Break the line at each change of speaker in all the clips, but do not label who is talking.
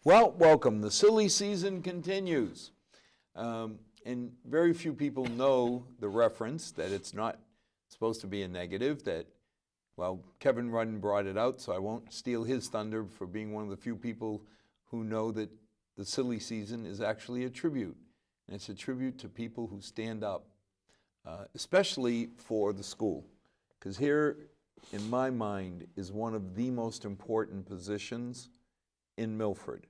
Well, welcome. The silly season continues. And very few people know the reference that it's not supposed to be a negative, that, well, Kevin Rudden brought it out, so I won't steal his thunder for being one of the few people who know that the silly season is actually a tribute. And it's a tribute to people who stand up, especially for the school. Because here, in my mind, is one of the most important positions in Milford.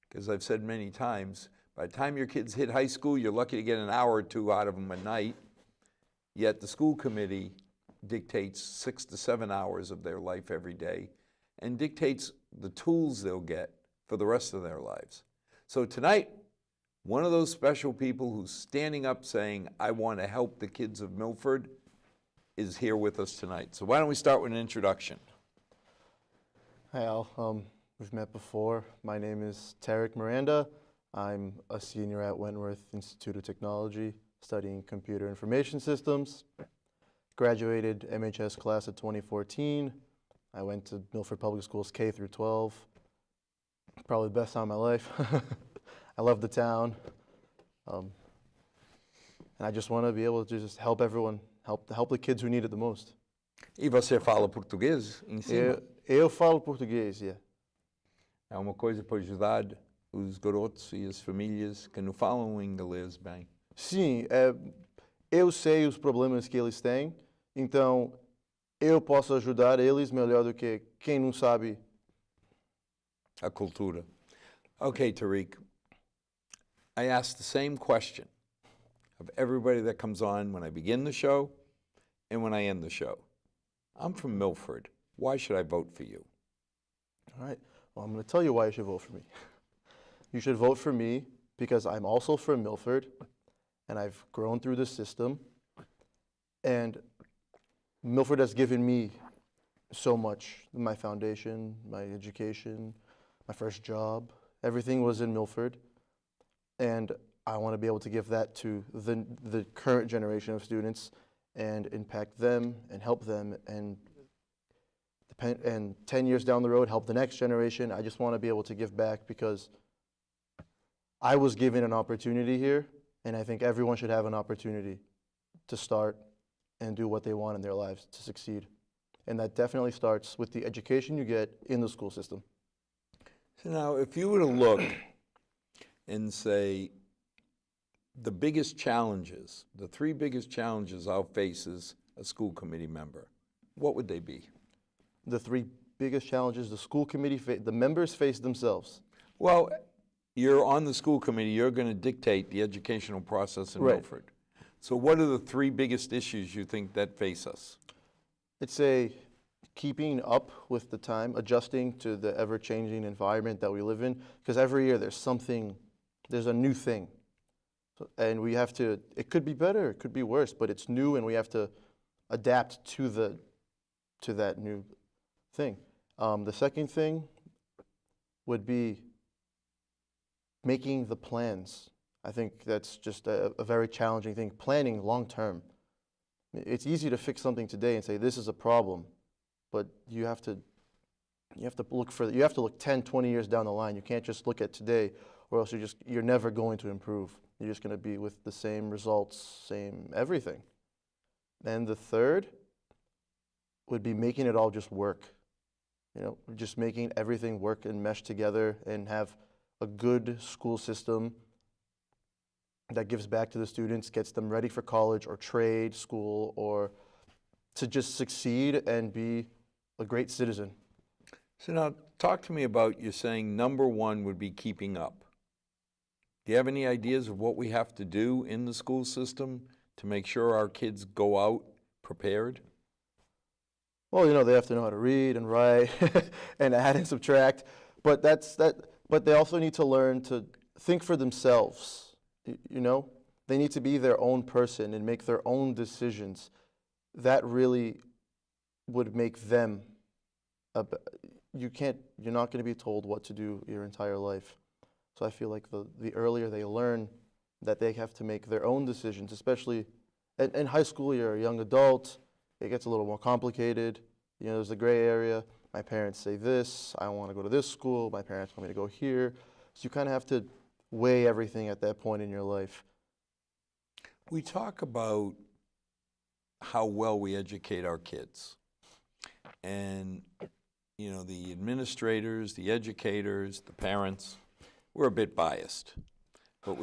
Because I've said many times, by the time your kids hit high school, you're lucky to get an hour or two out of them a night. Yet the school committee dictates 6 to 7 hours of their life every day and dictates the tools they'll get for the rest of their lives. So tonight, one of those special people who's standing up saying, I want to help the kids of Milford, is here with us tonight. So why don't we start with an introduction?
Hi Al, we've met before. My name is Tarek Miranda. I'm a senior at Wentworth Institute of Technology, studying computer information systems. Graduated MHS class of 2014. I went to Milford Public Schools K through 12. Probably the best time of my life. I love the town. And I just want to be able to just help everyone, help the kids who need it the most.
E você fala português em cima?
Eu falo português, yeah.
É uma coisa para ajudar os garotos e as famílias que não falam inglês bem.
Sim, eu sei os problemas que eles têm, então eu posso ajudar eles melhor do que quem não sabe.
A cultura. Okay, Tariq, I ask the same question of everybody that comes on when I begin the show and when I end the show. I'm from Milford. Why should I vote for you?
All right, well, I'm going to tell you why you should vote for me. You should vote for me because I'm also from Milford, and I've grown through the system, and Milford has given me so much. My foundation, my education, my first job, everything was in Milford, and I want to be able to give that to the current generation of students and impact them and help them, and 10 years down the road, help the next generation. I just want to be able to give back because I was given an opportunity here, and I think everyone should have an opportunity to start and do what they want in their lives to succeed. And that definitely starts with the education you get in the school system.
So now, if you were to look and say the biggest challenges, the 3 biggest challenges I'll face as a school committee member, what would they be?
The 3 biggest challenges the school committee, the members face themselves.
Well, you're on the school committee, you're going to dictate the educational process in Milford. So what are the 3 biggest issues you think that face us?
It's keeping up with the time, adjusting to the ever-changing environment that we live in, because every year there's a new thing. And we have to, it could be better, it could be worse, but it's new and we have to adapt to that new thing. The second thing would be making the plans. I think that's just a very challenging thing. Planning long term. It's easy to fix something today and say this is a problem, but you have to look 10, 20 years down the line. You can't just look at today, or else you're never going to improve. You're just going to be with the same results, same everything. And the third would be making it all just work. You know, just making everything work and mesh together and have a good school system that gives back to the students, gets them ready for college or trade school, or to just succeed and be a great citizen.
So now talk to me about, you're saying number 1 would be keeping up. Do you have any ideas of what we have to do in the school system to make sure our kids go out prepared?
Well, you know, they have to know how to read and write and add and subtract, but but they also need to learn to think for themselves. You know, they need to be their own person and make their own decisions. That really would make them you're not going to be told what to do your entire life. So I feel like the earlier they learn that they have to make their own decisions, especially in high school, you're a young adult, it gets a little more complicated. You know, there's a gray area. My parents say this, I want to go to this school, my parents want me to go here. So you kind of have to weigh everything at that point in your life.
We talk about how well we educate our kids. And, you know, the administrators, the educators, the parents, we're a bit biased. But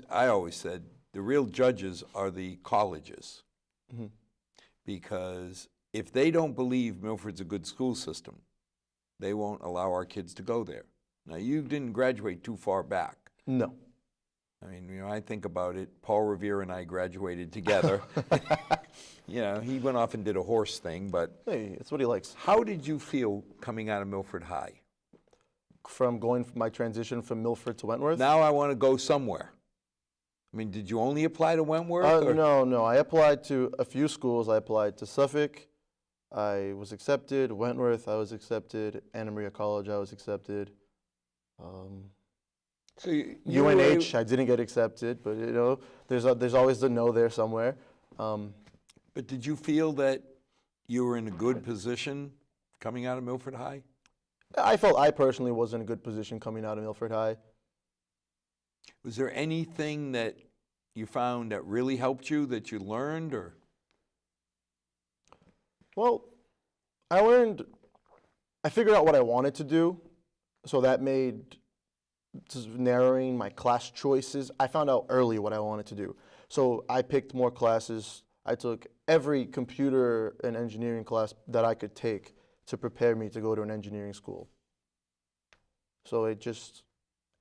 I always said the real judges are the colleges.
Mhm.
Because if they don't believe Milford's a good school system, they won't allow our kids to go there. Now, you didn't graduate too far back.
No.
I mean, you know, I think about it, Paul Revere and I graduated together. You know, he went off and did a horse thing, but
Hey, it's what he likes.
how did you feel coming out of Milford High?
From going from my transition from Milford to Wentworth?
Now I want to go somewhere. I mean, did you only apply to Wentworth? or-
No. I applied to a few schools. I applied to Suffolk. I was accepted. Wentworth, I was accepted. Anna Maria College, I was accepted.
So you were-
UNH, I didn't get accepted, but you know, there's always the no there somewhere.
But did you feel that you were in a good position coming out of Milford High?
I felt I personally was in a good position coming out of Milford High.
Was there anything that you found that really helped you, that you learned, or?
Well, I figured out what I wanted to do, so that made just narrowing my class choices. I found out early what I wanted to do. So I picked more classes. I took every computer and engineering class that I could take to prepare me to go to an engineering school. So it just,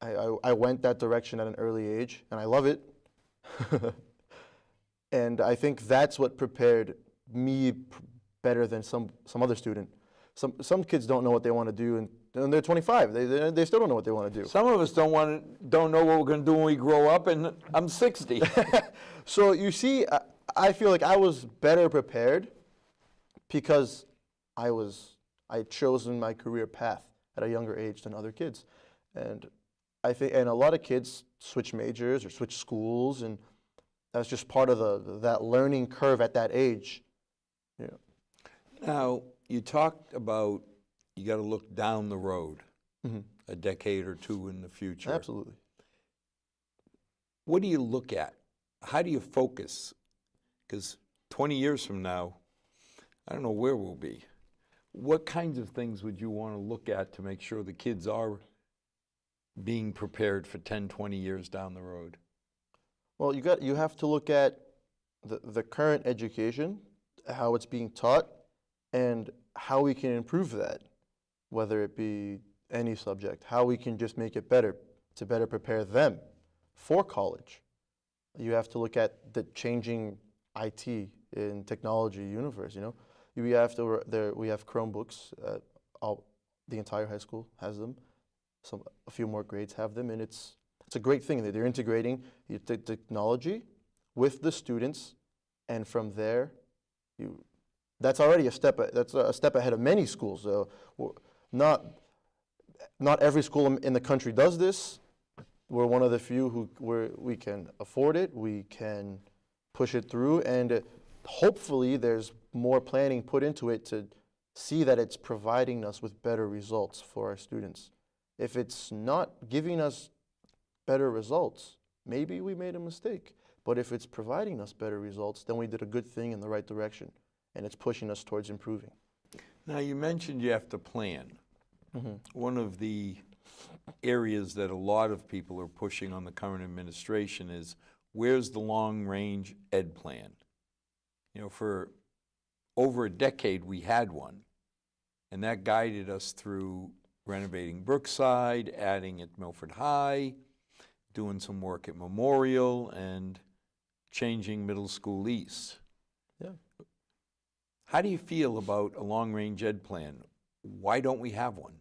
I went that direction at an early age, and I love it. And I think that's what prepared me better than some other student. Some kids don't know what they want to do, and they're 25. They still don't know what they want to do.
Some of us don't know what we're going to do when we grow up, and I'm 60.
So you see, I feel like I was better prepared because I'd chosen my career path at a younger age than other kids, and I think, and a lot of kids switch majors or switch schools, and that's just part of that learning curve at that age. Yeah.
Now, you talked about you got to look down the road, a decade or two in the future.
Absolutely.
What do you look at? How do you focus? Because 20 years from now, I don't know where we'll be. What kinds of things would you want to look at to make sure the kids are being prepared for 10, 20 years down the road?
Well, you have to look at the current education, how it's being taught, and how we can improve that, whether it be any subject, how we can just make it better to better prepare them for college. You have to look at the changing IT and technology universe. You know, we have Chromebooks. The entire high school has them. A few more grades have them, and it's a great thing that they're integrating the technology with the students, and from there, that's already a step. That's a step ahead of many schools. So, not every school in the country does this. We're one of the few where we can afford it. We can push it through, and hopefully, there's more planning put into it to see that it's providing us with better results for our students. If it's not giving us better results, maybe we made a mistake. But if it's providing us better results, then we did a good thing in the right direction, and it's pushing us towards improving.
Now, you mentioned you have to plan. One of the areas that a lot of people are pushing on the current administration is, where's the long-range ed plan? You know, for over a decade, we had one, and that guided us through renovating Brookside, adding at Milford High, doing some work at Memorial, and changing Middle School East.
Yeah.
How do you feel about a long-range ed plan? Why don't we have one?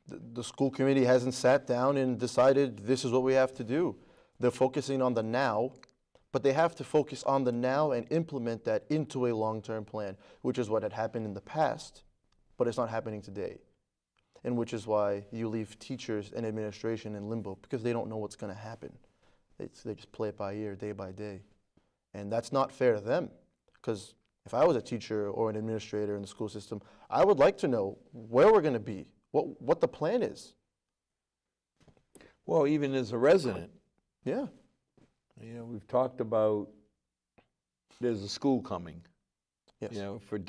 The school committee hasn't sat down and decided this is what we have to do. They're focusing on the now, but they have to focus on the now and implement that into a long-term plan, which is what had happened in the past, but it's not happening today. And which is why you leave teachers and administration in limbo, because they don't know what's going to happen. They just play it by ear, day by day. And that's not fair to them, because if I was a teacher or an administrator in the school system, I would like to know where we're going to be, what the plan is.
Well, even as a resident,
Yeah.
you know, we've talked about there's a school coming.
Yes.
You know, for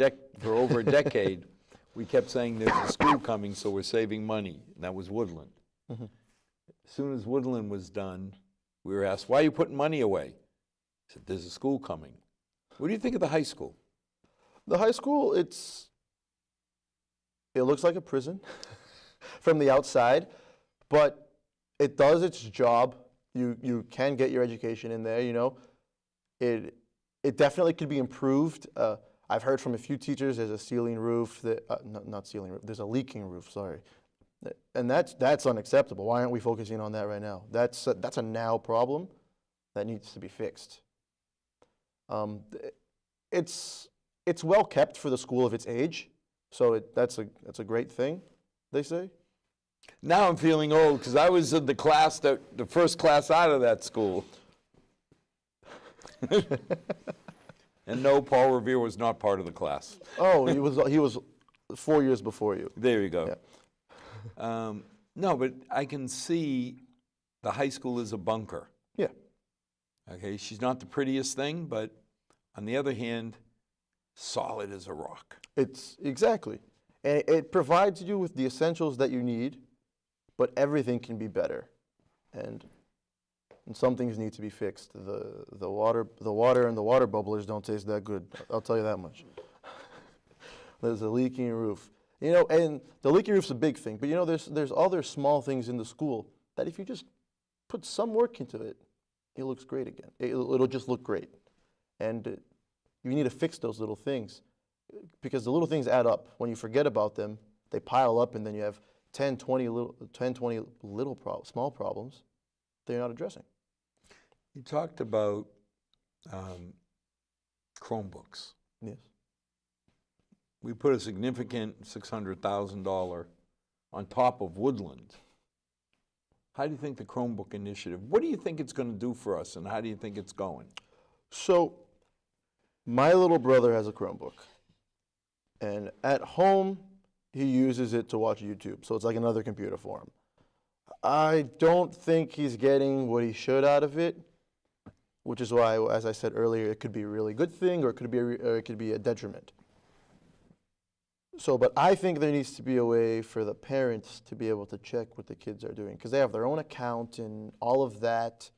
over a decade, we kept saying there's a school coming, so we're saving money. And that was Woodland.
Mhm.
As soon as Woodland was done, we were asked, why are you putting money away? I said, there's a school coming. What do you think of the high school?
The high school, it looks like a prison from the outside, but it does its job. You can get your education in there, you know. It definitely could be improved. I've heard from a few teachers there's a ceiling roof that not ceiling roof. There's a leaking roof. Sorry, and that's unacceptable. Why aren't we focusing on that right now? That's a now problem that needs to be fixed. It's well kept for the school of its age, so that's a great thing, they say.
Now I'm feeling old because I was in the first class out of that school. And no, Paul Revere was not part of the class.
Oh, he was 4 years before you.
There you go.
Yeah.
No, but I can see the high school is a bunker.
Yeah.
Okay, she's not the prettiest thing, but on the other hand, solid as a rock.
It's exactly. And it provides you with the essentials that you need, but everything can be better. And some things need to be fixed. The water and the water bubblers don't taste that good. I'll tell you that much. There's a leaking roof. You know, and the leaking roof's a big thing, but you know there's other small things in the school that if you just put some work into it, it looks great again. It'll just look great. And you need to fix those little things because the little things add up. When you forget about them, they pile up and then you have 10, 20 small problems that you're not addressing.
You talked about Chromebooks.
Yes.
We put a significant $600,000 on top of Woodland. How do you think the Chromebook initiative, what do you think it's going to do for us and how do you think it's going?
So, my little brother has a Chromebook. And at home, he uses it to watch YouTube. So it's like another computer for him. I don't think he's getting what he should out of it, which is why, as I said earlier, it could be a really good thing or it could be a detriment. So, but I think there needs to be a way for the parents to be able to check what the kids are doing because they have their own account and all of that.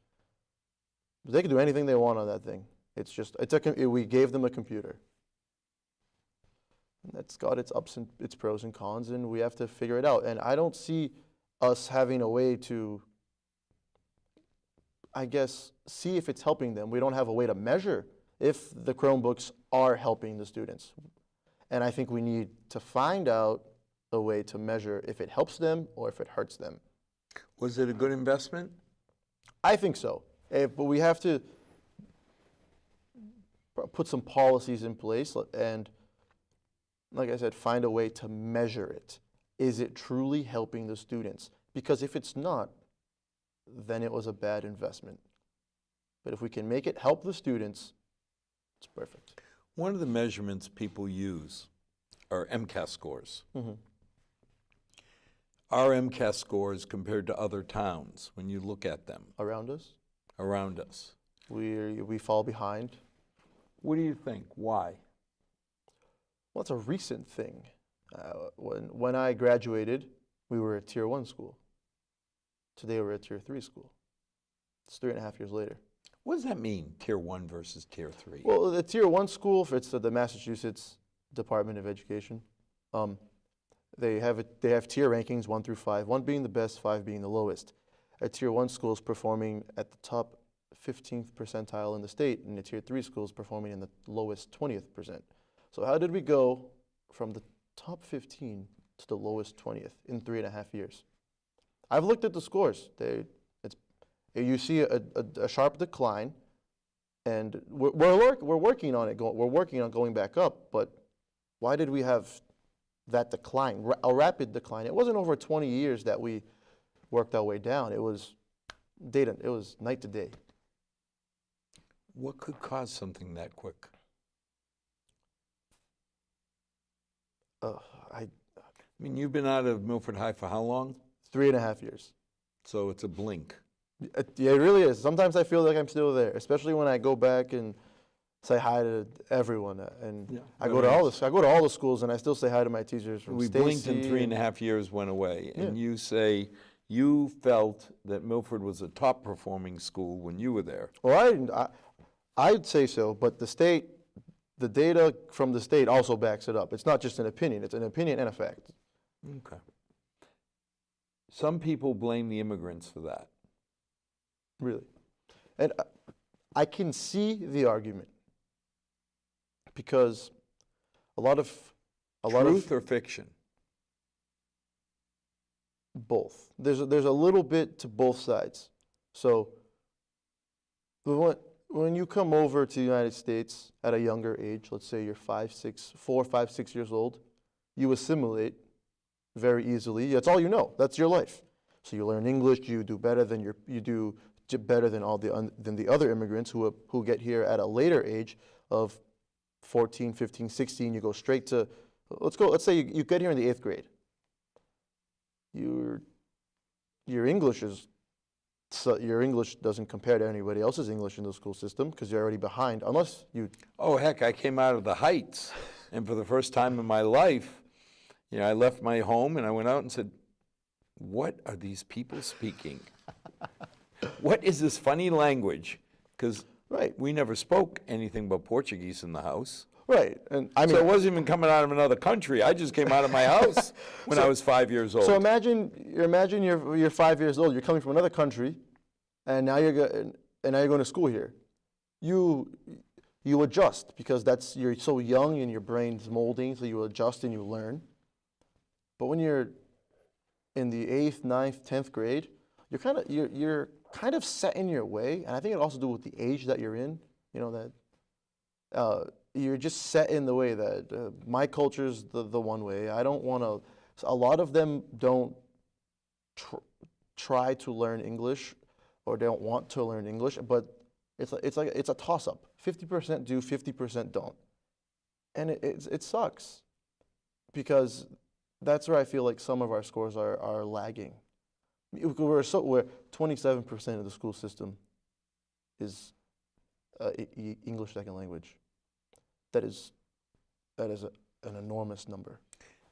They can do anything they want on that thing. We gave them a computer. And that's got its ups and its pros and cons, and we have to figure it out. And I don't see us having a way to, I guess, see if it's helping them. We don't have a way to measure if the Chromebooks are helping the students. And I think we need to find out a way to measure if it helps them or if it hurts them.
Was it a good investment?
I think so. But we have to put some policies in place and, like I said, find a way to measure it. Is it truly helping the students? Because if it's not, then it was a bad investment. But if we can make it help the students, it's perfect.
One of the measurements people use are MCAS scores.
Mm-hmm.
Our MCAS scores compared to other towns, when you look at them
Around us,
around us,
we fall behind.
what do you think? Why?
Well, it's a recent thing. When I graduated, we were a Tier 1 school. Today we're a Tier 3 school. It's 3.5 years later.
What does that mean, Tier 1 versus Tier 3?
Well, the Tier 1 school, it's the Massachusetts Department of Education. They have tier rankings 1 through 5, 1 being the best, 5 being the lowest. A Tier 1 school is performing at the top 15th percentile in the state, and a Tier 3 school is performing in the lowest 20th percent. So how did we go from the top 15 to the lowest 20th in 3.5 years? I've looked at the scores. You see a sharp decline, and we're working on it. We're working on going back up. But why did we have that decline, a rapid decline? It wasn't over 20 years that we worked our way down. It was night to day.
What could cause something that quick? I mean, you've been out of Milford High for how long?
3.5 years.
So it's a blink.
Yeah, it really is. Sometimes I feel like I'm still there, especially when I go back and say hi to everyone. And
Yeah,
I
but
go to
I
all
mean,
I go to all the schools, and I still say hi to my teachers from
We blinked and
Stacy
3.5 years went away. And
Yeah.
you say you felt that Milford was a top performing school when you were there.
Well, I'd say so, but the data from the state also backs it up. It's not just an opinion; it's an opinion and a fact.
Okay. Some people blame the immigrants for that.
Really, and I can see the argument because a lot of
Truth or fiction?
both. There's a little bit to both sides. So when you come over to the United States at a younger age, let's say you're 4, 5, 6 years old, you assimilate very easily. That's all you know. That's your life. So you learn English. You do better than better than than the other immigrants who get here at a later age of 14, 15, 16. You go straight to let's say you get here in the 8th grade. Your English doesn't compare to anybody else's English in the school system because you're already behind, unless you.
Oh, heck, I came out of the Heights, and for the first time in my life, I left my home and I went out and said, what are these people speaking? What is this funny language? Because
Right.
we never spoke anything but Portuguese in the house.
Right, and I mean,
So it wasn't even coming out of another country. I just came out of my house when I was 5 years old.
so imagine you're 5 years old. You're coming from another country, and now you're going to school here. You adjust because you're so young and your brain's molding, so you adjust and you learn. But when you're in the 8th, 9th, 10th grade, you're kind of set in your way, and I think it also do with the age that you're in. You're just set in the way that my culture's the one way. I don't want to. A lot of them don't try to learn English, or they don't want to learn English. But it's a toss up. 50% do, 50% don't, and it sucks because that's where I feel like some of our scores are lagging. Where 27% of the school system is English second language. That is an enormous number.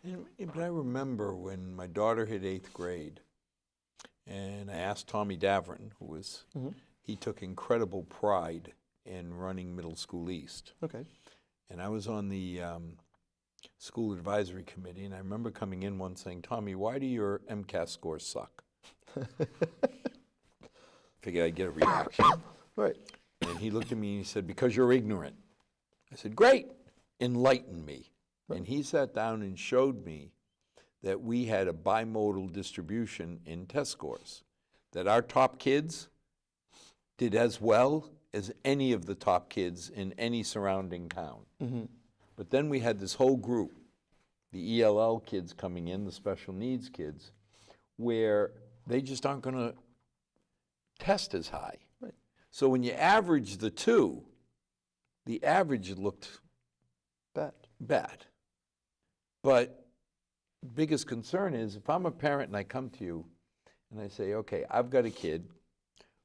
But I remember when my daughter hit 8th grade, and I asked Tommy Davern, he took incredible pride in running Middle School East.
Okay.
And I was on the school advisory committee, and I remember coming in once saying, Tommy, why do your MCAS scores suck? Figured I'd get a reaction.
Right.
And he looked at me and he said, because you're ignorant. I said, great, enlighten me. Right. And he sat down and showed me that we had a bimodal distribution in test scores, that our top kids did as well as any of the top kids in any surrounding town. Mm-hmm. But then we had this whole group, the ELL kids coming in, the special needs kids, where they just aren't going to test as high. Right. So when you average the two, the average looked bad. But biggest concern is if I'm a parent and I come to you and I say, okay, I've got a kid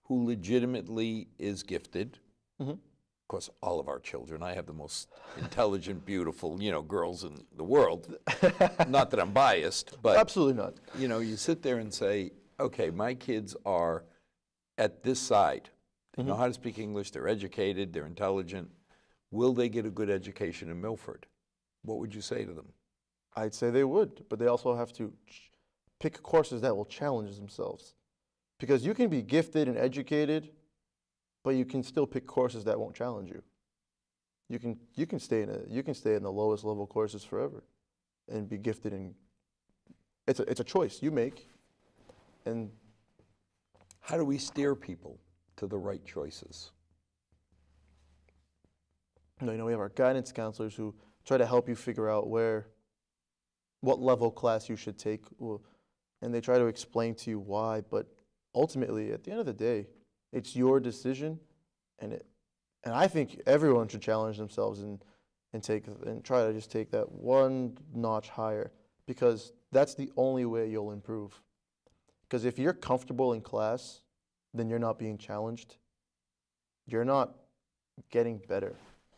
who legitimately is gifted. Mm-hmm. Of course, all of our children. I have the most intelligent, beautiful, girls in the world. Not that I'm biased, but
absolutely not.
You sit there and say, okay, my kids are at this side. They know how to speak English. They're educated. They're intelligent. Will they get a good education in Milford? What would you say to them?
I'd say they would, but they also have to pick courses that will challenge themselves. Because you can be gifted and educated, but you can still pick courses that won't challenge you. You can stay in the lowest level courses forever, and be gifted in. It's a choice you make. And
how do we steer people to the right choices?
We have our guidance counselors who try to help you figure out what level class you should take, and they try to explain to you why. But ultimately, at the end of the day, it's your decision, and I think everyone should challenge themselves and try to just take that one notch higher, because that's the only way you'll improve. Because if you're comfortable in class, then you're not being challenged. You're not getting better.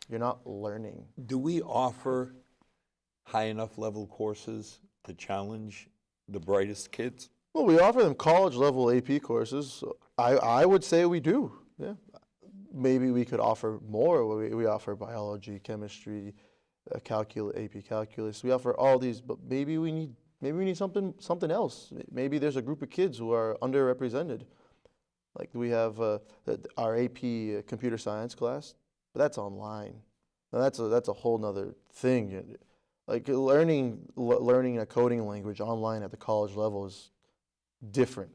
You're not learning.
Do we offer high enough level courses to challenge the brightest kids?
Well, we offer them college level AP courses. So I would say we do. Yeah. Maybe we could offer more. We offer biology, chemistry, AP calculus. We offer all these, but maybe we need something else. Maybe there's a group of kids who are underrepresented. Like we have our AP computer science class, but that's online. Now that's a whole nother thing. Like learning a coding language online at the college level is different.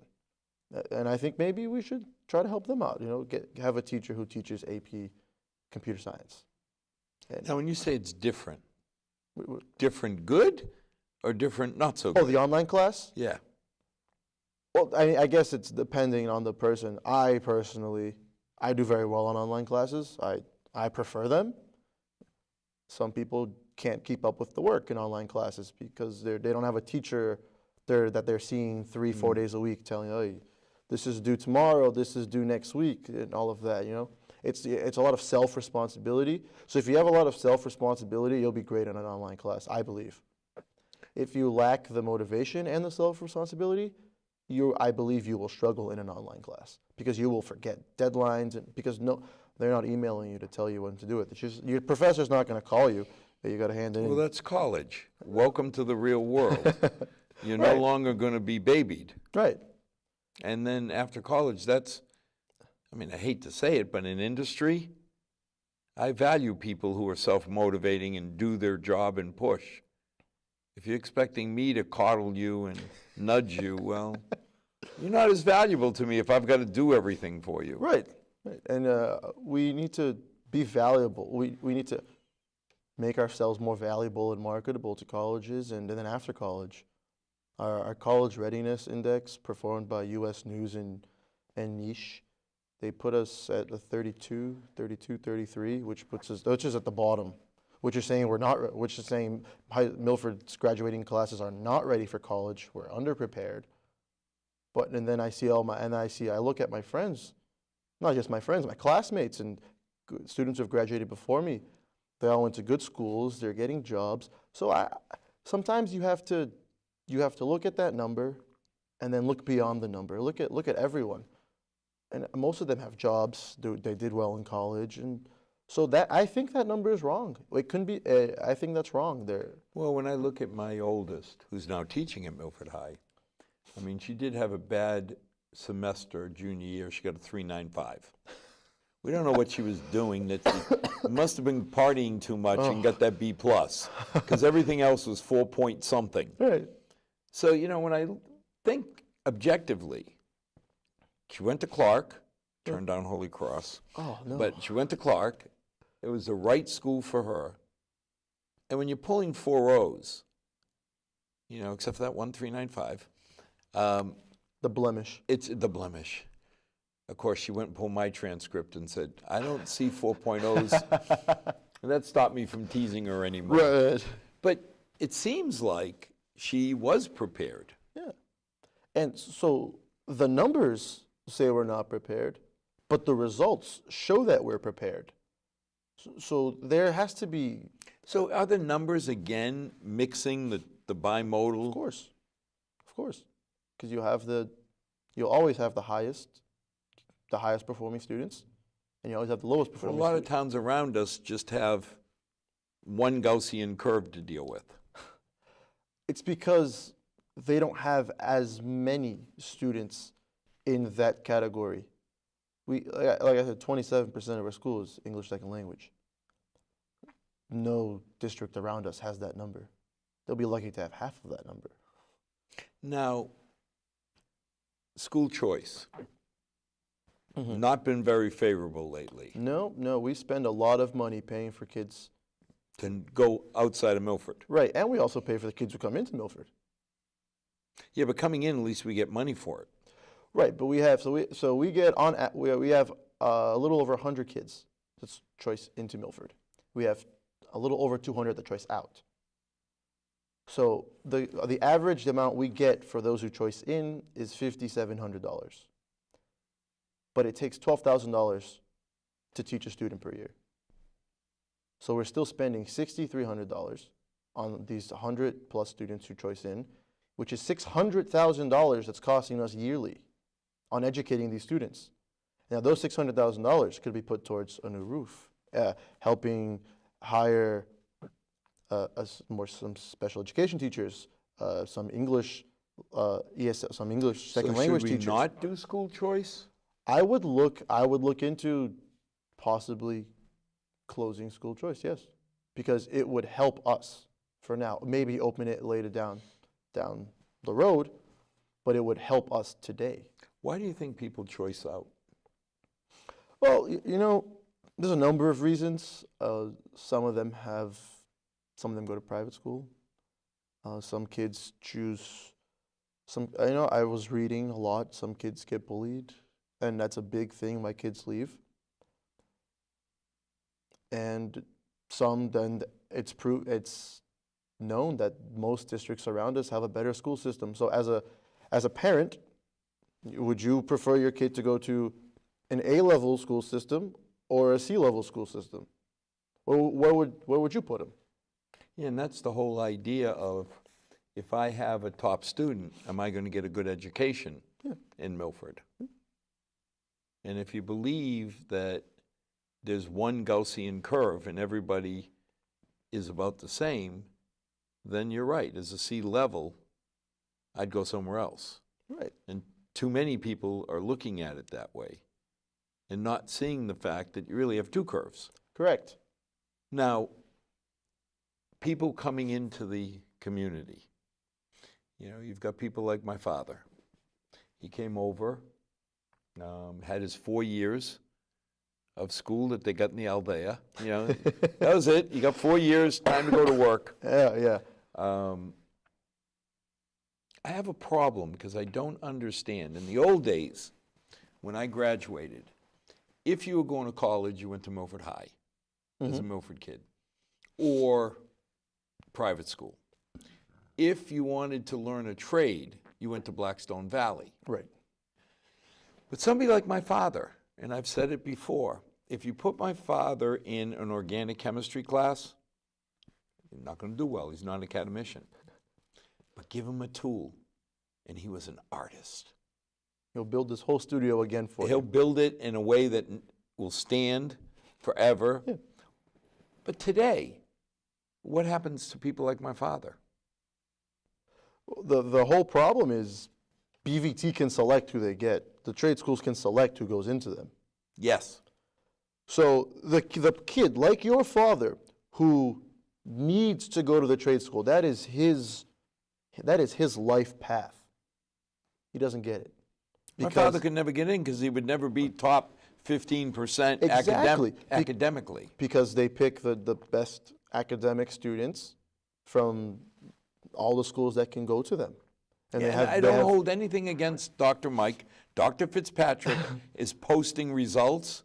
And I think maybe we should try to help them out. Have a teacher who teaches AP computer science.
Now, when you say it's different,
w-
different good or different not so good?
the online class?
Yeah.
Well, I guess it's depending on the person. I do very well on online classes. I prefer them. Some people can't keep up with the work in online classes because they don't have a teacher that they're seeing 3-4 days a week telling, oh, this is due tomorrow, this is due next week, and all of that, It's a lot of self-responsibility. So if you have a lot of self-responsibility, you'll be great in an online class, I believe. If you lack the motivation and the self-responsibility, I believe you will struggle in an online class because you will forget deadlines and because they're not emailing you to tell you when to do it. Your professor's not going to call you. You got to hand it in.
Well, that's college. Welcome to the real world. You're
Right.
no longer going to be babied.
Right.
And then after college, I hate to say it, but in industry, I value people who are self-motivating and do their job and push. If you're expecting me to coddle you and nudge you, well, you're not as valuable to me if I've got to do everything for you.
Right. And we need to be valuable. We need to make ourselves more valuable and marketable to colleges and then after college. Our college readiness index performed by U.S. News and Niche, they put us at the 33, which is at the bottom, which is saying Milford's graduating classes are not ready for college. We're underprepared. And then I look at my friends, not just my friends, my classmates and students who have graduated before me. They all went to good schools. They're getting jobs. So sometimes you have to look at that number and then look beyond the number. Look at everyone. And most of them have jobs. They did well in college. And so I think that number is wrong. It couldn't be, I think that's wrong there.
Well, when I look at my oldest, who's now teaching at Milford High, she did have a bad semester junior year. She got a 3.95. We don't know what she was doing. That she must have been partying too much and got that B+, because everything else was 4 point something.
Right.
So, when I think objectively, she went to Clark, turned down Holy Cross.
Oh, no.
But she went to Clark. It was the right school for her. And when you're pulling 4 O's, except for that 1.395,
The blemish.
it's the blemish. Of course, she went and pulled my transcript and said, I don't see 4.0s. And that stopped me from teasing her anymore.
Right.
But it seems like she was prepared.
Yeah. And so the numbers say we're not prepared, but the results show that we're prepared. So there has to be.
So are the numbers again mixing the bimodal?
Of course. Because you'll always have the highest performing students, and you always have the lowest
But a
performing
lot of
students.
towns around us just have one Gaussian curve to deal with.
It's because they don't have as many students in that category. Like I said, 27% of our school is English second language. No district around us has that number. They'll be lucky to have half of that number.
Now, school choice,
Mhm.
not been very favorable lately
No, we spend a lot of money paying for kids.
to go outside of Milford.
Right, and we also pay for the kids who come into Milford.
Yeah, but coming in, at least we get money for it.
Right, but we have we get we have a little over 100 kids that's choice into Milford. We have a little over 200 that choice out. So the average amount we get for those who choice in is $5,700. But it takes $12,000 to teach a student per year. So we're still spending $6,300 on these 100 plus students who choice in, which is $600,000 that's costing us yearly on educating these students. Now those $600,000 could be put towards a new roof, helping hire some special education teachers, some English some English second language
should
teachers.
we not do school choice?
I would look into possibly closing school choice, yes, because it would help us for now. Maybe open it later down the road, but it would help us today.
Why do you think people choice out?
Well, there's a number of reasons. Some of them go to private school. Some kids choose I was reading a lot. Some kids get bullied, and that's a big thing. My kids leave. And then it's known that most districts around us have a better school system. So as a parent, would you prefer your kid to go to an A-level school system or a C-level school system? Where would you put them?
Yeah, and that's the whole idea of, if I have a top student, am I going to get a good education in Milford? And if you believe that there's one Gaussian curve and everybody is about the same, then you're right. As a C level, I'd go somewhere else.
Right.
And too many people are looking at it that way and not seeing the fact that you really have two curves.
Correct.
Now, people coming into the community, you've got people like my father. He came over, had his 4 years of school that they got in the Aldea. That was it. You got 4 years, time to go to work.
Yeah.
I have a problem because I don't understand. In the old days, when I graduated, if you were going to college, you went to Milford High as a Milford kid, or private school. If you wanted to learn a trade, you went to Blackstone Valley.
Right.
But somebody like my father, and I've said it before, if you put my father in an organic chemistry class, he's not going to do well. He's not an academician. But give him a tool, and he was an artist.
He'll build this whole studio again for
He'll
you.
build it in a way that will stand forever.
Yeah.
But today, what happens to people like my father?
The whole problem is BVT can select who they get. The trade schools can select who goes into them.
Yes.
So the kid, like your father, who needs to go to the trade school, that is his life path. He doesn't get it.
My father could never get in because he would never be top 15%
Exactly.
academically.
Because they pick the best academic students from all the schools that can go to them. And
I don't hold anything against Dr. Mike. Dr. Fitzpatrick is posting results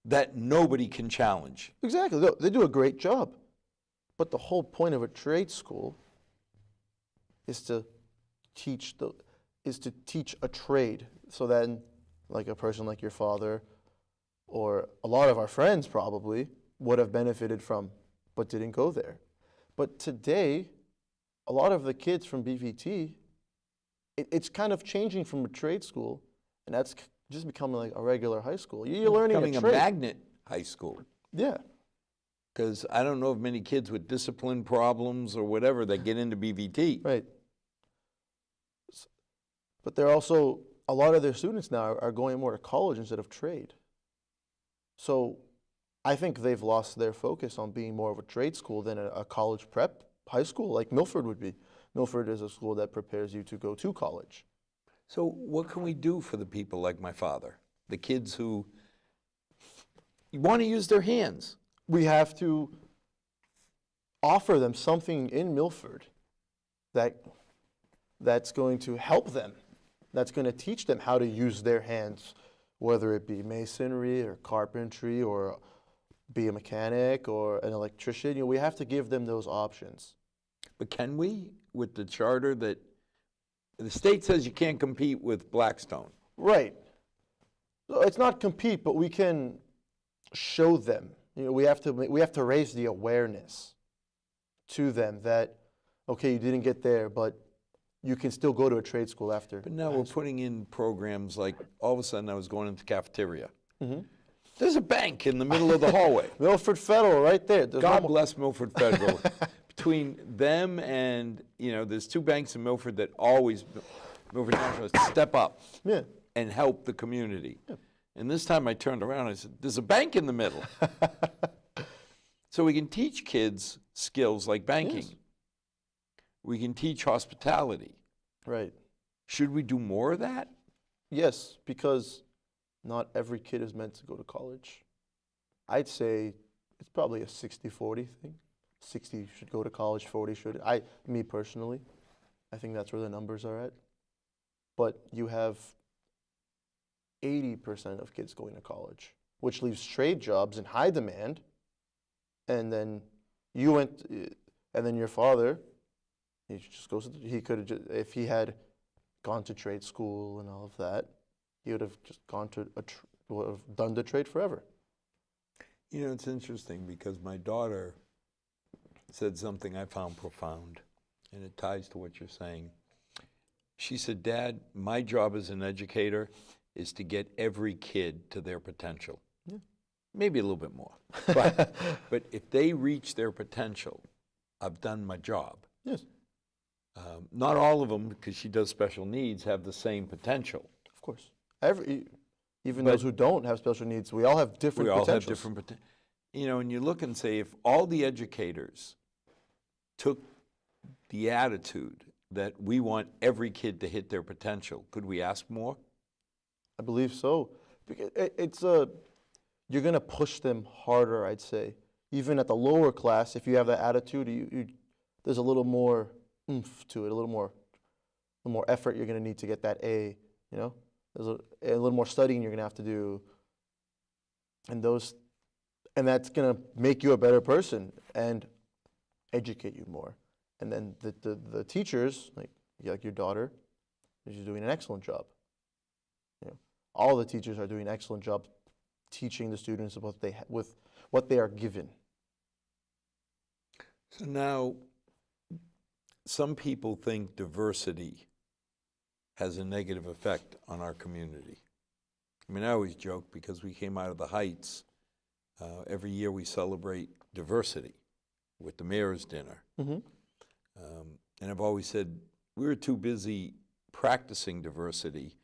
that nobody can challenge.
Exactly. They do a great job. But the whole point of a trade school is to teach a trade. So then, like a person like your father, or a lot of our friends probably, would have benefited from, but didn't go there. But today, a lot of the kids from BVT, it's kind of changing from a trade school, and that's just becoming like a regular high school. You're learning
Becoming
a trade.
a magnet high school.
Yeah.
Because I don't know of many kids with discipline problems or whatever that get into BVT.
Right. But they're also, a lot of their students now are going more to college instead of trade. So I think they've lost their focus on being more of a trade school than a college prep high school like Milford would be. Milford is a school that prepares you to go to college.
So what can we do for the people like my father? The kids who want to use their hands.
We have to offer them something in Milford that's going to help them, that's going to teach them how to use their hands, whether it be masonry or carpentry or be a mechanic or an electrician. We have to give them those options.
But can we, with the charter that, the state says you can't compete with Blackstone.
Right. So it's not compete, but we can show them. We have to raise the awareness to them that, okay, you didn't get there, but you can still go to a trade school after.
But now we're putting in programs like, all of a sudden I was going into the cafeteria.
Mm-hmm.
There's a bank in the middle of the hallway.
Milford Federal, right there. There's
God bless Milford Federal. Between them and, there's 2 banks in Milford that always, Milford National, step up
Yeah.
and help the community. Yeah. And this time I turned around and I said, there's a bank in the middle. So we can teach kids skills like banking.
Yes.
We can teach hospitality.
Right.
Should we do more of that?
Yes, because not every kid is meant to go to college. I'd say it's probably a 60-40 thing. 60 should go to college, 40 should. Me personally, I think that's where the numbers are at. But you have 80% of kids going to college, which leaves trade jobs in high demand. And then and then your father, he just goes. He could have just, if he had gone to trade school and all of that, he would have just gone to would have done the trade forever.
It's interesting because my daughter said something I found profound, and it ties to what you're saying. She said, Dad, my job as an educator is to get every kid to their potential. Yeah. Maybe a little bit more. But if they reach their potential, I've done my job.
Yes.
Not all of them, because she does special needs, have the same potential.
Of course. Even those who don't have special needs, we all have different potentials. We all have different potentials.
And you look and say, if all the educators took the attitude that we want every kid to hit their potential, could we ask more?
I believe so. It's you're going to push them harder, I'd say. Even at the lower class, if you have that attitude, there's a little more oomph to it, a little more effort you're going to need to get that A, There's a little more studying you're going to have to do. And that's going to make you a better person and educate you more. And then the teachers, like your daughter, she's doing an excellent job. All the teachers are doing an excellent job teaching the students about with what they are given.
So now, some people think diversity has a negative effect on our community. I always joke because we came out of the Heights. Every year we celebrate diversity with the mayor's dinner.
Mm-hmm.
And I've always said we were too busy practicing diversity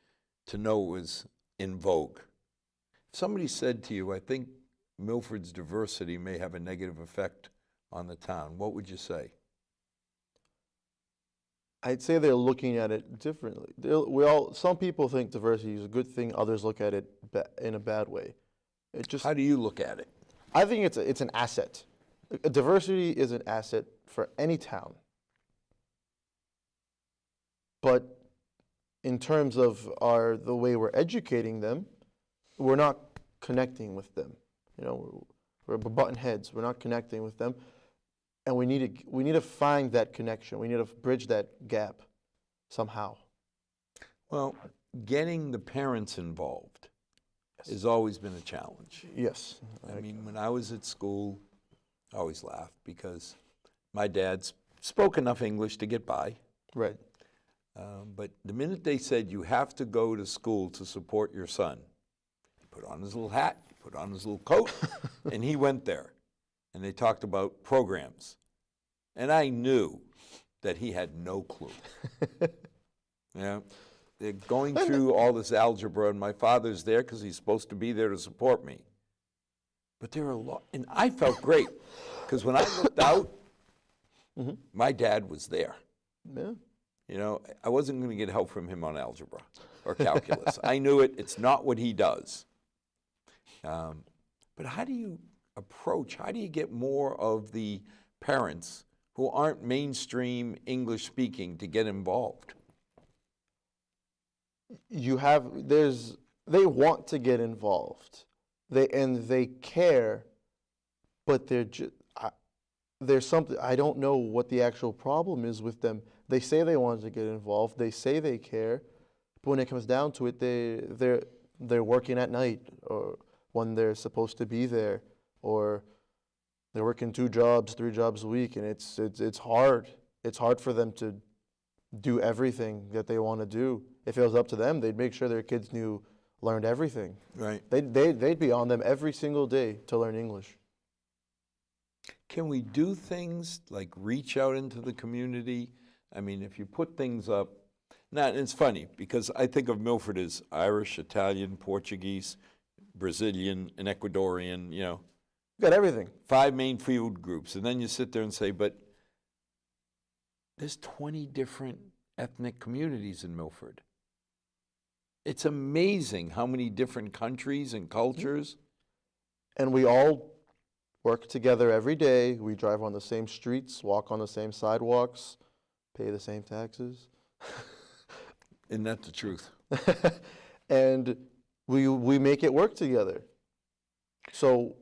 to know it was in vogue. If somebody said to you, I think Milford's diversity may have a negative effect on the town, what would you say?
I'd say they're looking at it differently. Some people think diversity is a good thing, others look at it in a bad way.
How do you look at it?
I think it's an asset. Diversity is an asset for any town. But in terms of the way we're educating them, we're not connecting with them. We're button heads. We're not connecting with them, and we need to find that connection. We need to bridge that gap somehow.
Well, getting the parents involved has always been a challenge.
Yes.
When I was at school, I always laughed because my dad spoke enough English to get by.
Right.
But the minute they said you have to go to school to support your son, he put on his little hat, he put on his little coat, and he went there. And they talked about programs. And I knew that he had no clue. They're going through all this algebra, and my father's there because he's supposed to be there to support me. But there are a lot, and I felt great because when I looked out, my dad was there.
Yeah.
I wasn't going to get help from him on algebra or calculus. I knew it. It's not what he does. But how do you get more of the parents who aren't mainstream English speaking to get involved?
They want to get involved. They care, but there's something, I don't know what the actual problem is with them. They say they want to get involved, they say they care, but when it comes down to it, they're working at night or when they're supposed to be there, or they're working 2 jobs, 3 jobs a week, and it's hard. It's hard for them to do everything that they want to do. If it was up to them, they'd make sure their kids learned everything.
Right.
They'd be on them every single day to learn English.
Can we do things like reach out into the community? I mean, if you put things up, now it's funny because I think of Milford as Irish, Italian, Portuguese, Brazilian, and Ecuadorian, you know,
You got everything.
5 main field groups. And then you sit there and say, but there's 20 different ethnic communities in Milford. It's amazing how many different countries and cultures.
And we all work together every day. We drive on the same streets, walk on the same sidewalks, pay the same taxes.
Isn't that the truth?
And we make it work together. So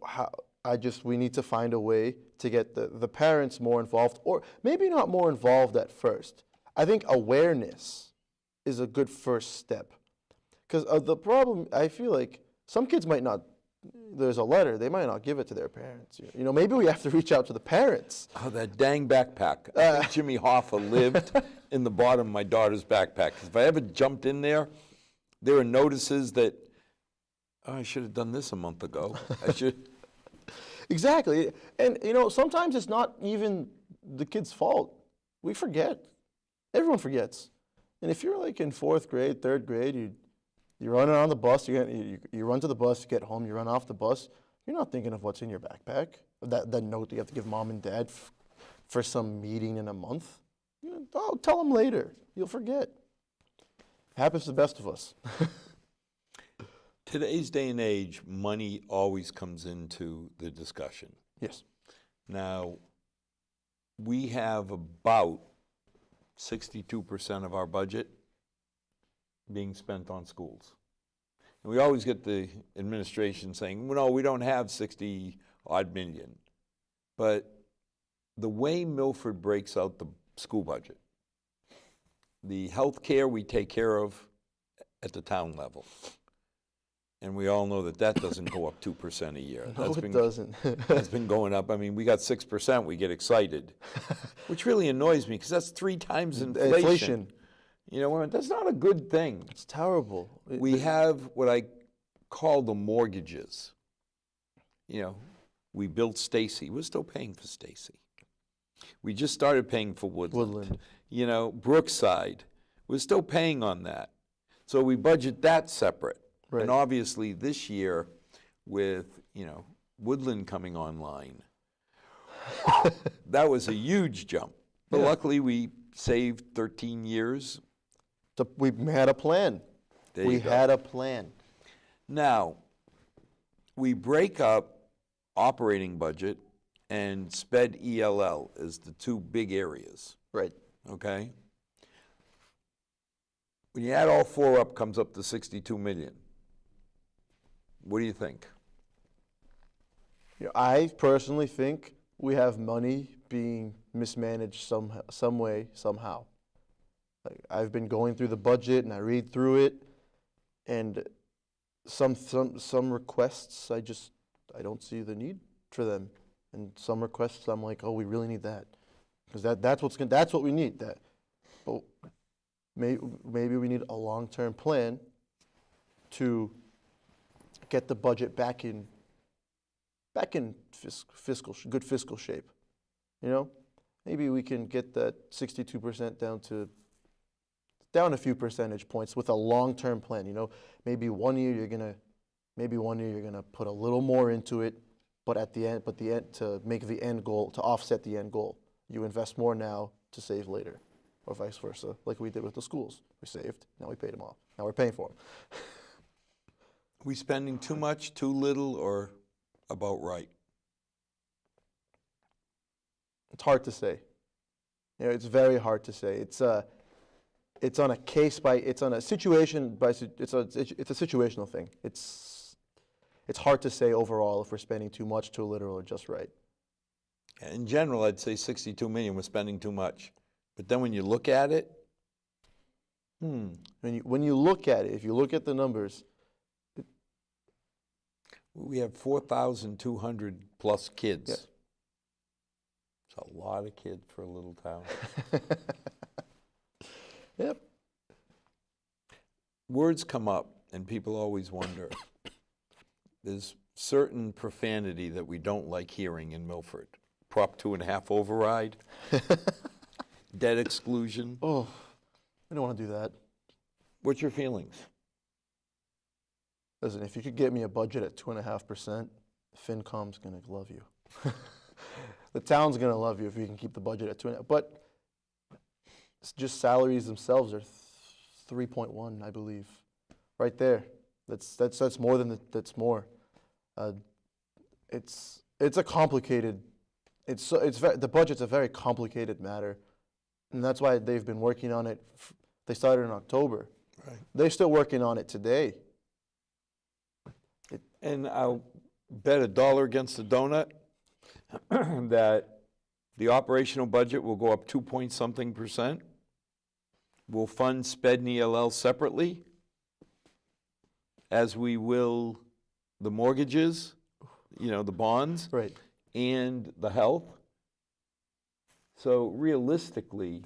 we need to find a way to get the parents more involved, or maybe not more involved at first. I think awareness is a good first step. Because the problem, I feel like some kids might not, there's a letter, they might not give it to their parents. You know, maybe we have to reach out to the parents.
Oh, that dang backpack. I think Jimmy Hoffa lived in the bottom of my daughter's backpack. 'Cause if I ever jumped in there, there were notices that, oh, I should have done this a month ago. I should.
Exactly. And, you know, sometimes it's not even the kid's fault. We forget. Everyone forgets. And if you're like in 4th grade, 3rd grade, you're running on the bus, you run to the bus, you get home, you run off the bus, you're not thinking of what's in your backpack, that note that you have to give mom and dad for some meeting in a month. Oh, tell them later. You'll forget. Happens to the best of us.
Today's day and age, money always comes into the discussion.
Yes.
Now, we have about 62% of our budget being spent on schools. And we always get the administration saying, well, no, we don't have 60 odd million. But the way Milford breaks out the school budget, the health care we take care of at the town level. And we all know that that doesn't go up 2% a year.
No, it doesn't.
That's been going up. I mean, we got 6%, we get excited, which really annoys me because that's 3 times inflation. You know, that's not a good thing.
It's terrible.
We have what I call the mortgages. You know, we built Stacy. We're still paying for Stacy. We just started paying for Woodland. You know, Brookside. We're still paying on that. So we budget that separate.
Right.
And obviously this year with, you know, Woodland coming online, that was a huge jump. But
Yeah.
luckily we saved 13 years.
We had a plan.
There
We
you go.
had a plan.
Now, we break up operating budget and SPED ELL as the 2 big areas,
Right.
okay? When you add all 4 up, comes up to 62 million. What do you think?
You know, I personally think we have money being mismanaged some way, somehow. Like, I've been going through the budget and I read through it, and some requests I don't see the need for them, and some requests I'm like, oh, we really need that, because that's what we need. That, but maybe we need a long-term plan to get the budget back in good fiscal shape. You know, maybe we can get that 62% down a few percentage points with a long-term plan. You know, maybe one year you're gonna put a little more into it, but at the end, to make the end goal, to offset the end goal, you invest more now to save later, or vice versa, like we did with the schools. We saved, now we paid them off. Now we're paying for them.
We spending too much, too little, or about right?
It's hard to say. You know, it's very hard to say. It's on a situational thing. It's hard to say overall if we're spending too much, too little, or just right.
In general, I'd say 62 million, we're spending too much. But then when you look at it,
When you look at it, if you look at the numbers,
we have 4,200 plus kids.
Yes.
It's a lot of kids for a little town.
yep.
Words come up, and people always wonder. There's certain profanity that we don't like hearing in Milford. Prop 2.5 override, debt exclusion.
Oh, I don't want to do that.
What's your feelings?
Listen, if you could get me a budget at 2.5%, FinCom's gonna love you. The town's gonna love you if you can keep the budget at 2.5. But it's just salaries themselves are 3.1, I believe, right there. That's more than that's more. It's a complicated. The budget's a very complicated matter, and that's why they've been working on it. They started in October.
Right.
They're still working on it today.
And I'll bet $1 against the donut that the operational budget will go up 2-point-something%. We'll fund SPED and ELL separately, as we will the mortgages, the bonds,
Right.
and the health. So realistically,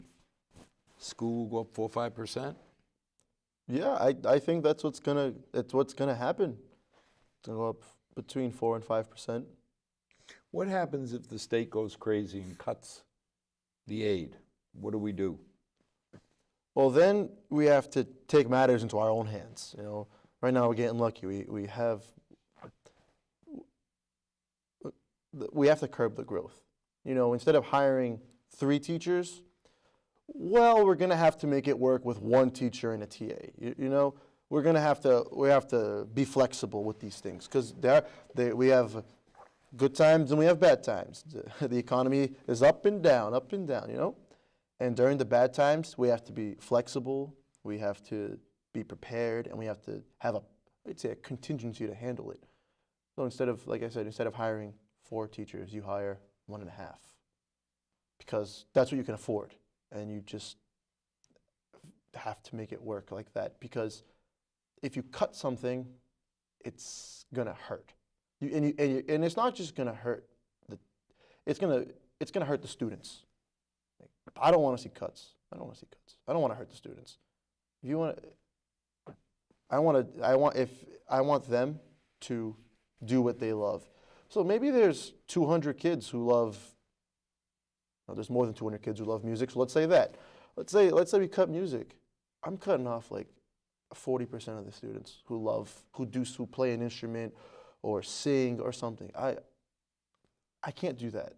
school will go up 4 or 5%.
Yeah, I think that's what's gonna happen. It's gonna go up between 4 and 5%.
What happens if the state goes crazy and cuts the aid? What do we do?
Well, then we have to take matters into our own hands. Right now we're getting lucky. We have to curb the growth. Instead of hiring 3 teachers, well, we're going to have to make it work with 1 teacher and a TA. We have to be flexible with these things, because we have good times and we have bad times. The economy is up and down, And during the bad times, we have to be flexible, we have to be prepared, and we have to have a contingency to handle it. So instead of, like I said, instead of hiring 4 teachers, you hire 1.5, because that's what you can afford. And you just have to make it work like that, because if you cut something, it's gonna hurt. And it's not just gonna hurt it's gonna hurt the students. I don't want to see cuts. I don't want to hurt the students. If you want, I want them to do what they love. So maybe there's 200 kids who love. No, there's more than 200 kids who love music. So let's say that. Let's say we cut music. I'm cutting off like 40% of the students who play an instrument or sing or something. I can't do that.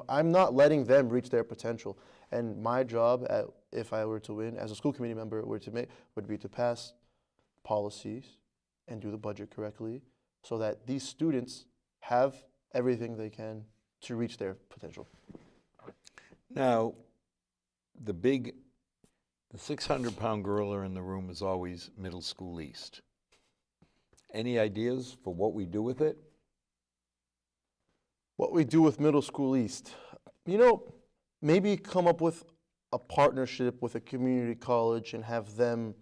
I'm not letting them reach their potential. And my job, if I were to win as a school committee member, would be to pass policies and do the budget correctly, so that these students have everything they can to reach their potential.
Now, the 600-pound gorilla in the room is always Middle School East. Any ideas for what we do with it?
What we do with Middle School East? Maybe come up with a partnership with a community college and have them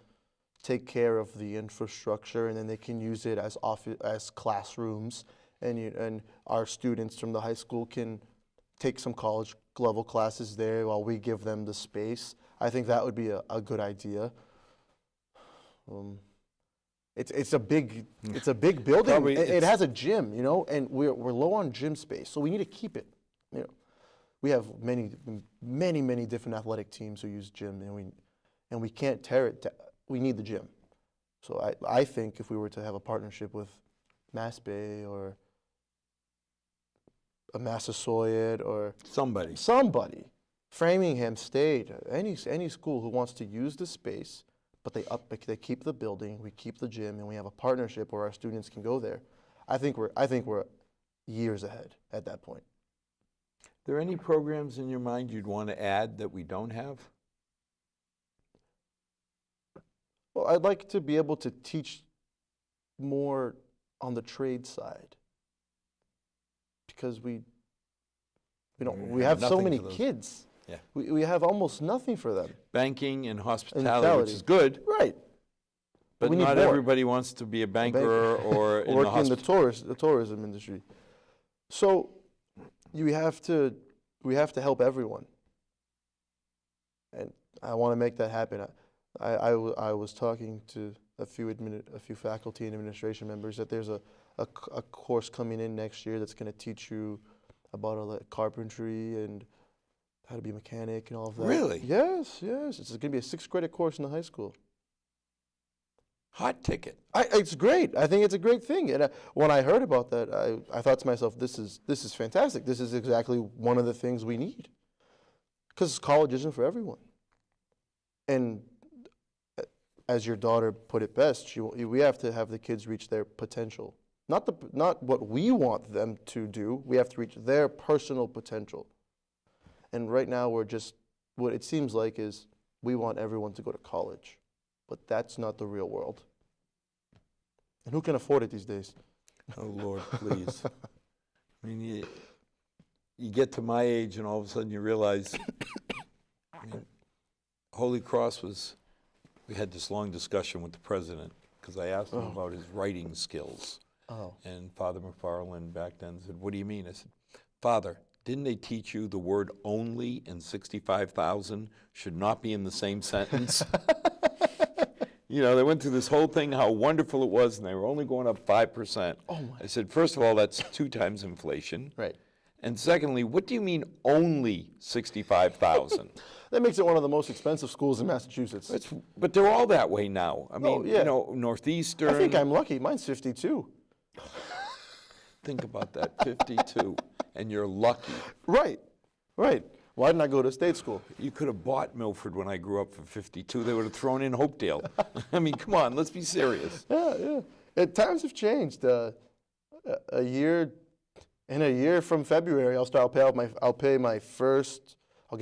take care of the infrastructure, and then they can use it as classrooms, and our students from the high school can take some college level classes there while we give them the space. I think that would be a good idea. It's a big building.
Probably
it has a gym, and we're low on gym space, so we need to keep it. We have many different athletic teams who use gym, and we can't tear it. We need the gym. So I think if we were to have a partnership with Mass Bay or a Massasoit or
Somebody.
Framingham State, any school who wants to use the space, but they keep the building, we keep the gym, and we have a partnership where our students can go there. I think we're years ahead at that point.
Are there any programs in your mind you'd want to add that we don't have?
Well, I'd like to be able to teach more on the trade side, because We have so
nothing
many
for those.
kids.
Yeah.
We have almost nothing for them.
Banking and hospitality,
Hospitality.
which is good,
Right.
but
we need
not
more.
everybody wants to be a banker or in the
Working in
hospital.
the tourism industry. So we have to help everyone. And I want to make that happen. I was talking to a few faculty and administration members that there's a course coming in next year that's going to teach you about carpentry and how to be a mechanic and all of that.
Really?
Yes. It's going to be a 6-credit course in the high school.
Hot ticket.
It's great. I think it's a great thing. And when I heard about that, I thought to myself, this is fantastic. This is exactly one of the things we need. Because college isn't for everyone. And as your daughter put it best, we have to have the kids reach their potential. Not what we want them to do. We have to reach their personal potential. And right now what it seems like is we want everyone to go to college. But that's not the real world. And who can afford it these days?
Oh, Lord, please. I mean, you get to my age and all of a sudden you realize, Holy Cross we had this long discussion with the president because I asked him about his writing skills.
Oh.
And Father McFarland back then said, what do you mean? I said, Father, didn't they teach you the word only and 65,000 should not be in the same sentence? They went through this whole thing, how wonderful it was, and they were only going up 5%.
Oh my.
I said, first of all, that's 2 times inflation.
Right.
And secondly, what do you mean only 65,000?
That makes it one of the most expensive schools in Massachusetts.
But they're all that way now. I mean,
yeah.
Northeastern.
I think I'm lucky. Mine's 52.
Think about that, 52, and you're lucky.
Right. Why didn't I go to state school?
You could have bought Milford when I grew up for 52. They would have thrown in Hopedale. I mean, come on, let's be serious.
Yeah. Times have changed. In a year from February, I'll get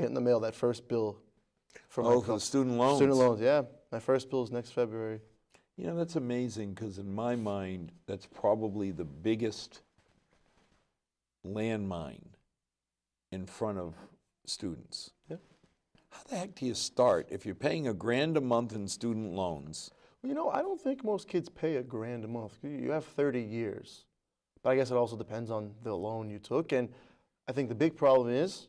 in the mail that first bill
For the student loans.
Student loans, yeah. My first bill is next February.
That's amazing because in my mind, that's probably the biggest landmine in front of students.
Yeah.
How the heck do you start if you're paying $1,000 a month in student loans?
Well, I don't think most kids pay $1,000 a month. You have 30 years. But I guess it also depends on the loan you took. And I think the big problem is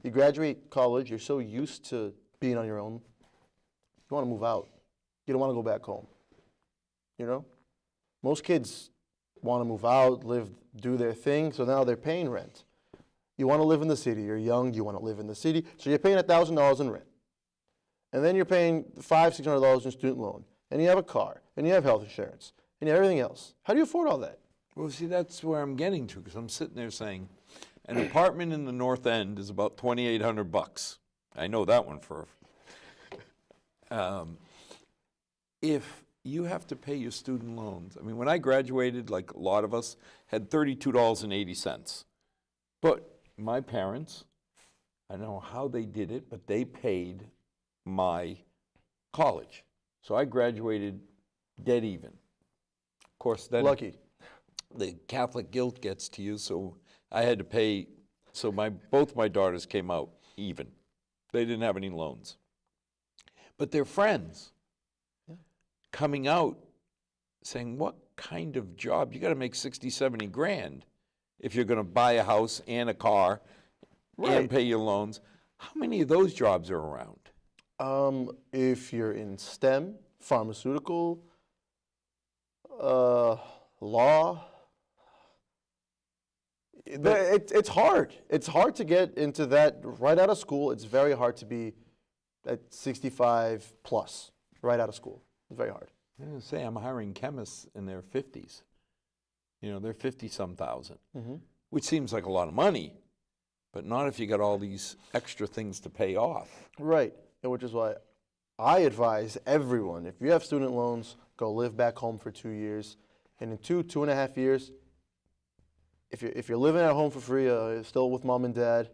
you graduate college, you're so used to being on your own, you want to move out. You don't want to go back home. Most kids want to move out, do their thing, so now they're paying rent. You want to live in the city. You're young, you want to live in the city, so you're paying $1,000 in rent. And then you're paying $500, $600 in student loan. And you have a car, and you have health insurance, and you have everything else. How do you afford all that?
Well, see, that's where I'm getting to, because I'm sitting there saying, an apartment in the North End is about $2,800. I know that one for. If you have to pay your student loans, I mean, when I graduated, like a lot of us, had $32.80. But my parents, I don't know how they did it, but they paid my college. So I graduated dead even. Of course, then
Lucky.
the Catholic guilt gets to you, so I had to pay, so both my daughters came out even. They didn't have any loans. But their friends coming out saying, what kind of job? You got to make 60, 70 grand if you're going to buy a house and a car and pay your loans. How many of those jobs are around?
If you're in STEM, pharmaceutical, law, it's hard. It's hard to get into that right out of school. It's very hard to be at 65 plus right out of school. It's very hard.
I'm going to say I'm hiring chemists in their 50s. They're 50-some thousand, which seems like a lot of money, but not if you got all these extra things to pay off.
Right, and which is why I advise everyone, if you have student loans, go live back home for 2 years, and in 2.5 years, if you're living at home for free, still with mom and dad,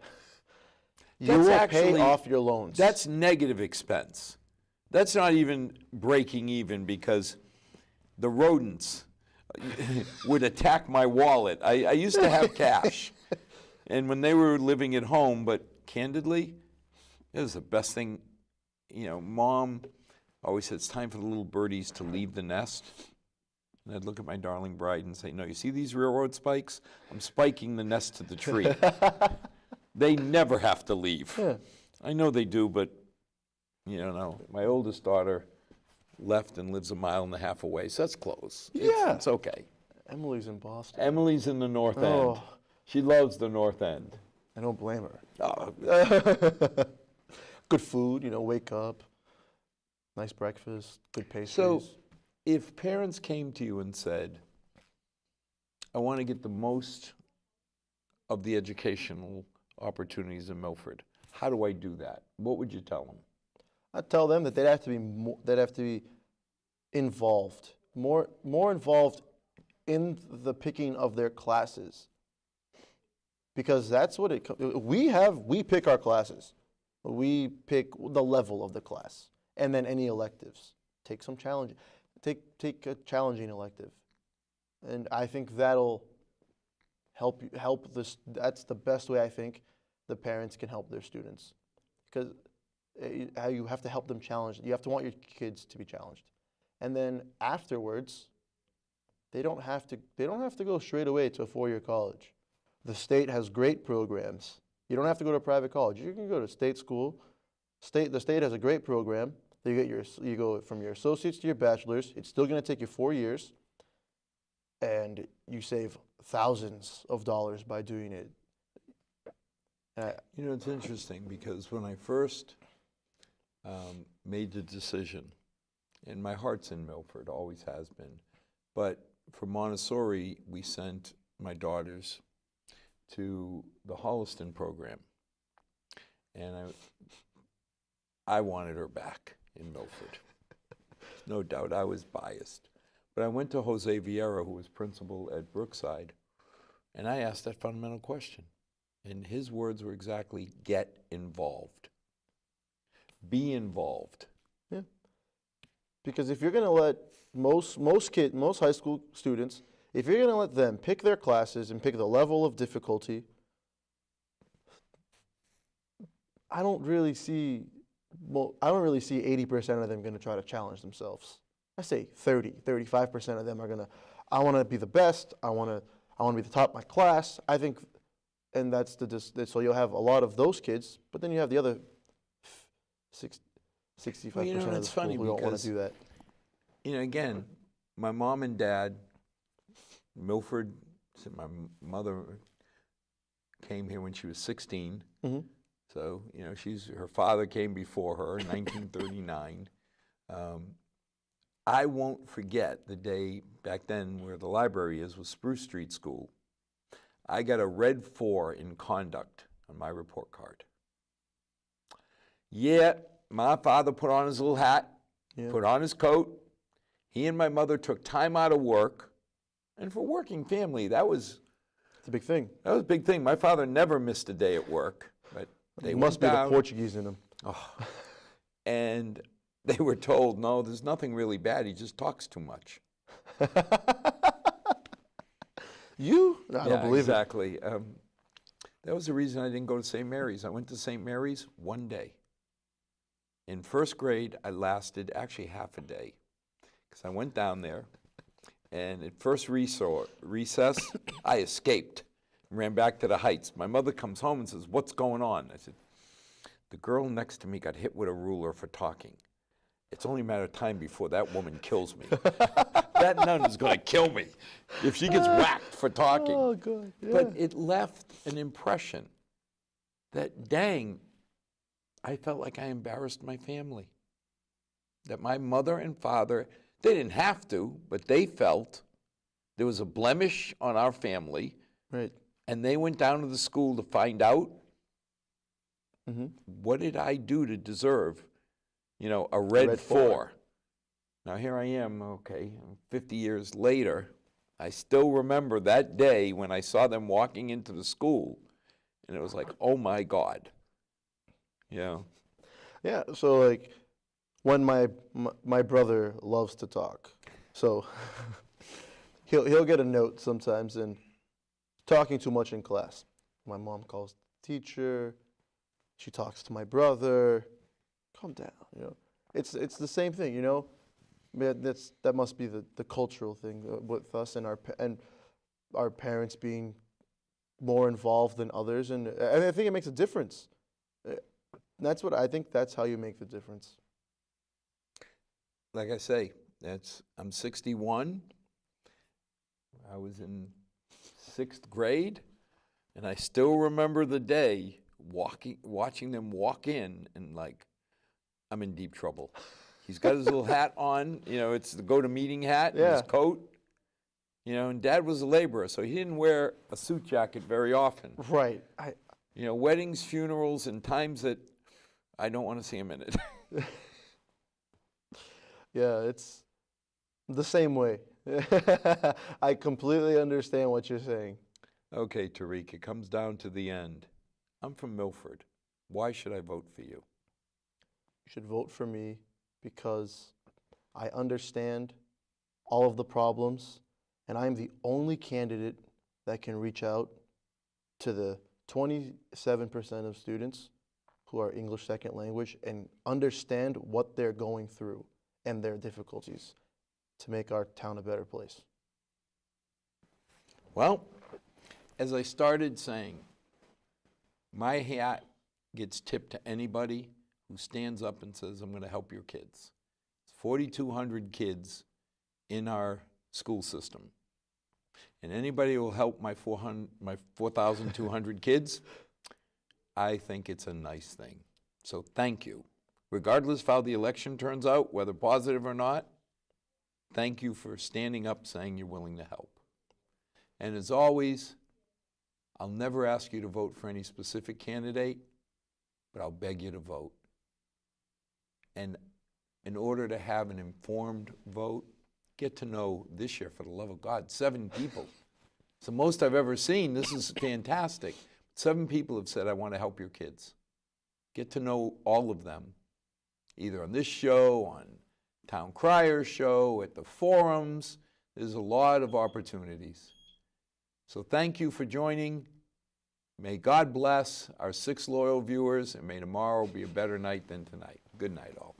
you will pay off your loans.
That's negative expense. That's not even breaking even because the rodents would attack my wallet. I used to have cash, And when they were living at home, but candidly, it was the best thing. You know, Mom always said, it's time for the little birdies to leave the nest. And I'd look at my darling bride and say, no, you see these railroad spikes? I'm spiking the nest to the tree. They never have to leave.
Yeah.
I know they do, but, you know, my oldest daughter left and lives 1.5 miles away, so that's close.
Yeah.
It's okay.
Emily's in Boston.
Emily's in the North End.
Oh.
She loves the North End.
I don't blame her.
Oh,
Good food, wake up, nice breakfast, good pastries.
so if parents came to you and said, I want to get the most of the educational opportunities in Milford, how do I do that? What would you tell them?
I'd tell them that they'd have to be involved, more involved in the picking of their classes, because that's what we pick our classes. We pick the level of the class, and then any electives. Take some challenge. Take a challenging elective, and I think that'll help this. That's the best way I think the parents can help their students, because you have to help them challenge. You have to want your kids to be challenged, and then afterwards, they don't have to go straight away to a 4-year college. The state has great programs. You don't have to go to a private college. You can go to state school. The state has a great program. You go from your associates to your bachelor's. It's still going to take you 4 years, and you save thousands of dollars by doing it.
It's interesting because when I first made the decision, and my heart's in Milford, always has been, but for Montessori, we sent my daughters to the Holliston program, and I wanted her back in Milford. No doubt, I was biased. But I went to Jose Vieira, who was principal at Brookside, and I asked that fundamental question. And his words were exactly, get involved. Be involved.
Yeah. Because if you're going to let most high school students, if you're going to let them pick their classes and pick the level of difficulty, I don't really see 80% of them going to try to challenge themselves. I say 35% of them are going to, I want to be the best, I want to be the top of my class. I think, and so you'll have a lot of those kids, but then you have the other 65% of the school who don't want to do that.
Again, my mom and dad, Milford, my mother came here when she was 16.
Mm-hmm.
So, her father came before her in 1939. I won't forget the day back then where the library was Spruce Street School. I got a red 4 in conduct on my report card. Yeah, my father put on his little hat, put on his coat. He and my mother took time out of work. And for a working family, it's
a big thing.
That was a big thing. My father never missed a day at work, but they
must be
down,
the Portuguese in him.
And they were told, no, there's nothing really bad. He just talks too much.
I don't believe
exactly. That was the reason I didn't go to St. Mary's. I went to St. Mary's one day. In first grade, I lasted actually half a day because I went down there. And at first recess, I escaped and ran back to the Heights. My mother comes home and says, what's going on? I said, the girl next to me got hit with a ruler for talking. It's only a matter of time before that woman kills me. That nun is going to kill me if she gets whacked for talking.
Oh, God. Yeah.
But it left an impression that, dang, I felt like I embarrassed my family. That my mother and father, they didn't have to, but they felt there was a blemish on our family.
Right.
And they went down to the school to find out, what did I do to deserve, a red 4. Now here I am, 50 years later. I still remember that day when I saw them walking into the school, and it was like, oh my God. Yeah,
so when my brother loves to talk, so he'll get a note sometimes and talking too much in class. My mom calls the teacher. She talks to my brother. Calm down, you know. It's the same thing, you know. That must be the cultural thing with us and our parents being more involved than others, and I think it makes a difference. That's what I think. That's how you make the difference.
Like I say, I'm 61. I was in 6th grade, and I still remember the day watching them walk in, and like, I'm in deep trouble. He's got his little hat on, you know, it's the go-to-meeting hat, and his
Yeah.
coat. You know, and Dad was a laborer, so he didn't wear a suit jacket very often.
Right.
You know, weddings, funerals, and times that I don't want to see him in it.
Yeah, it's the same way. I completely understand what you're saying.
Okay, Tariq, it comes down to the end. I'm from Milford. Why should I vote for you?
You should vote for me because I understand all of the problems, and I'm the only candidate that can reach out to the 27% of students who are English second language and understand what they're going through and their difficulties to make our town a better place.
Well, as I started saying, my hat gets tipped to anybody who stands up and says, I'm going to help your kids. It's 4,200 kids in our school system. And anybody who will help my 4,200 kids, I think it's a nice thing. So thank you. Regardless of how the election turns out, whether positive or not, thank you for standing up saying you're willing to help. And as always, I'll never ask you to vote for any specific candidate, but I'll beg you to vote. And in order to have an informed vote, get to know this year, for the love of God, 7 people. It's the most I've ever seen. This is fantastic. 7 people have said, I want to help your kids. Get to know all of them, either on this show, on Town Crier's show, at the forums. There's a lot of opportunities. So thank you for joining. May God bless our 6 loyal viewers, and may tomorrow be a better night than tonight. Good night, all.